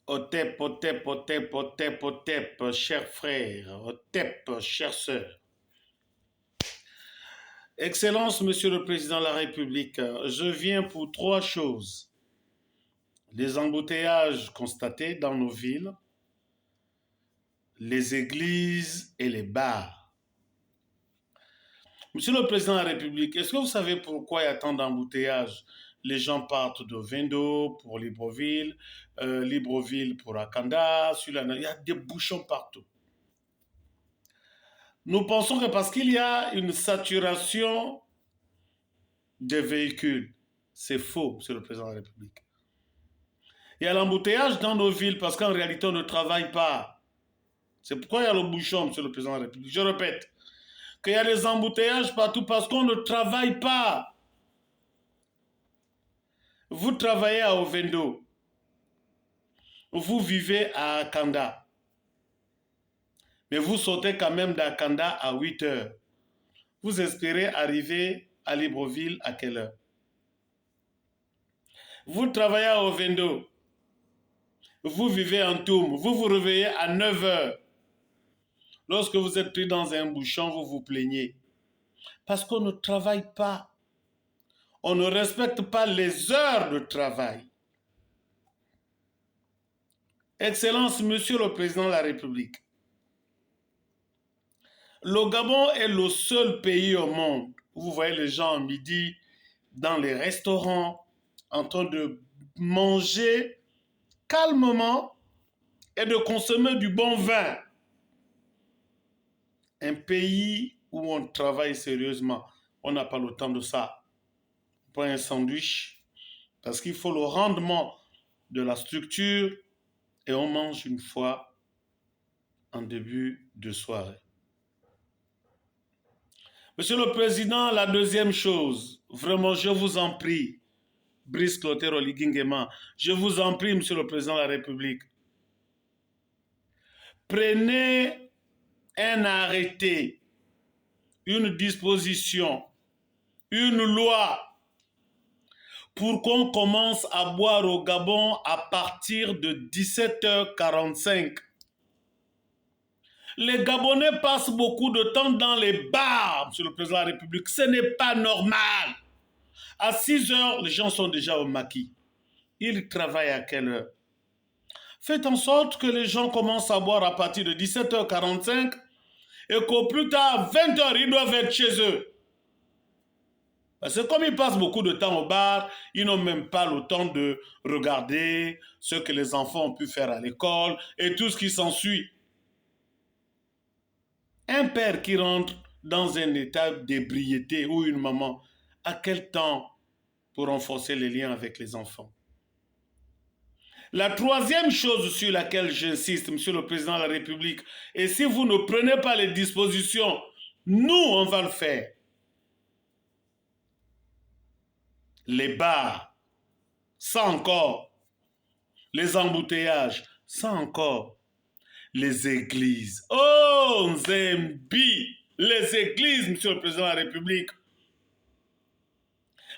Otep, Otep, Otep, Otep, Otep, chers frères, Otep, chères sœurs. Excellence, Monsieur le Président de la République, je viens pour trois choses. Les embouteillages constatés dans nos villes, les églises et les bars. Monsieur le Président de la République, est-ce que vous savez pourquoi il y a tant d'embouteillages? Les gens partent de Vendo pour Libreville, Libreville pour Akanda, il y a des bouchons partout. Nous pensons que parce qu'il y a une saturation des véhicules, c'est faux, Monsieur le Président de la République. Il y a l'embouteillage dans nos villes parce qu'en réalité, on ne travaille pas. C'est pourquoi il y a le bouchon, Monsieur le Président de la République. Je répète, qu'il y a des embouteillages partout parce qu'on ne travaille pas. Vous travaillez à Ovendo. Vous vivez à Akanda. Mais vous sautez quand même d'Akanda à 8 heures. Vous espérez arriver à Libreville à quelle heure? Vous travaillez à Ovendo. Vous vivez en Toum. Vous vous réveillez à 9 heures. Lorsque vous êtes pris dans un bouchon, vous vous plaignez. Parce qu'on ne travaille pas. On ne respecte pas les heures de travail. Excellence, Monsieur le Président de la République. Le Gabon est le seul pays au monde où vous voyez les gens à midi dans les restaurants en train de manger calmement et de consommer du bon vin. Un pays où on travaille sérieusement. On n'a pas le temps de ça. On prend un sandwich parce qu'il faut le rendement de la structure et on mange une fois en début de soirée. Monsieur le Président, la deuxième chose, vraiment, je vous en prie, Brice Clotaire Oligui-Nguema, je vous en prie, Monsieur le Président de la République, prenez un arrêté, une disposition, une loi pour qu'on commence à boire au Gabon à partir de 17h45. Les Gabonais passent beaucoup de temps dans les bars, Monsieur le Président de la République. Ce n'est pas normal. À 6 heures, les gens sont déjà au maquis. Ils travaillent à quelle heure? Faites en sorte que les gens commencent à boire à partir de 17h45 et qu'au plus tard, 20h, ils doivent être chez eux. Parce que comme ils passent beaucoup de temps au bar, ils n'ont même pas le temps de regarder ce que les enfants ont pu faire à l'école et tout ce qui s'ensuit. Un père qui rentre dans un état d'ébriété ou une maman, à quel temps pour renforcer les liens avec les enfants? La troisième chose sur laquelle j'insiste, Monsieur le Président de la République, et si vous ne prenez pas les dispositions, nous, on va le faire. Les bars, ça encore. Les embouteillages, ça encore. Les églises. Oh, Nzembi, les églises, Monsieur le Président de la République.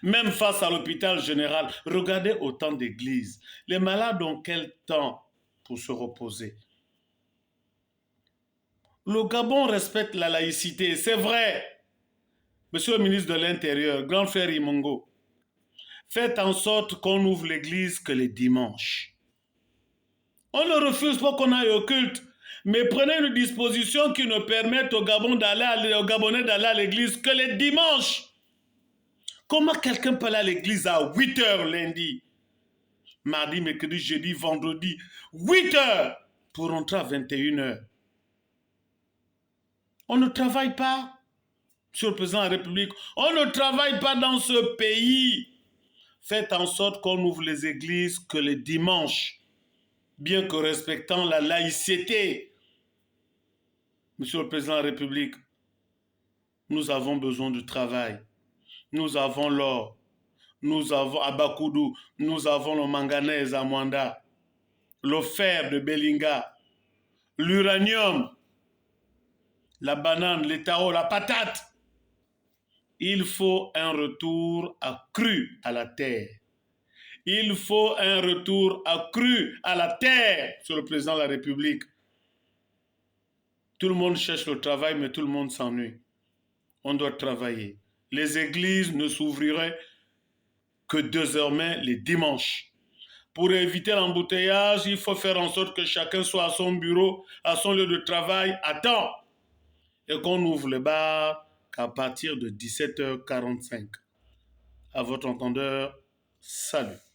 Même face à l'hôpital général, regardez autant d'églises. Les malades ont quel temps pour se reposer? Le Gabon respecte la laïcité, c'est vrai. Monsieur le ministre de l'Intérieur, grand frère Imongo, faites en sorte qu'on ouvre l'église que les dimanches. On ne refuse pas qu'on aille au culte, mais prenez une disposition qui ne permette aux Gabonais d'aller à l'église que les dimanches. Comment quelqu'un peut aller à l'église à 8 heures lundi, mardi, mercredi, jeudi, vendredi, 8 heures pour rentrer à 21 heures? On ne travaille pas, Monsieur le Président de la République. On ne travaille pas dans ce pays. Faites en sorte qu'on ouvre les églises que les dimanches, bien que respectant la laïcité. Monsieur le Président de la République, nous avons besoin du travail. Nous avons l'or. Nous avons à Bakoudou. Nous avons le manganèse à Mwanda. Le fer de Belinga. L'uranium. La banane, les taos, la patate. Il faut un retour accru à la terre. Il faut un retour accru à la terre sur le président de la République. Tout le monde cherche le travail, mais tout le monde s'ennuie. On doit travailler. Les églises ne s'ouvriraient que désormais les dimanches. Pour éviter l'embouteillage, il faut faire en sorte que chacun soit à son bureau, à son lieu de travail, à temps. Et qu'on ouvre le bar qu'à partir de 17h45. À votre entendeur, salut.